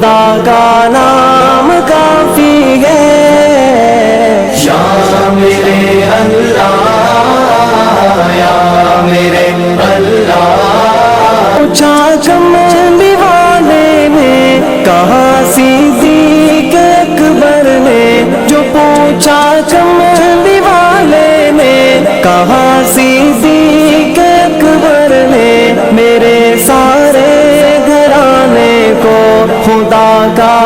خدا کا نام کافی ہے۔ یا میرے اللہ، یا میرے اللہ، پوچھا چمبی والے نے، کہا صدیق اکبر نے، جو پوچھا چمبی والے نے، کہا صدیق اکبر نے، میرے سارے گھرانے کو خدا کا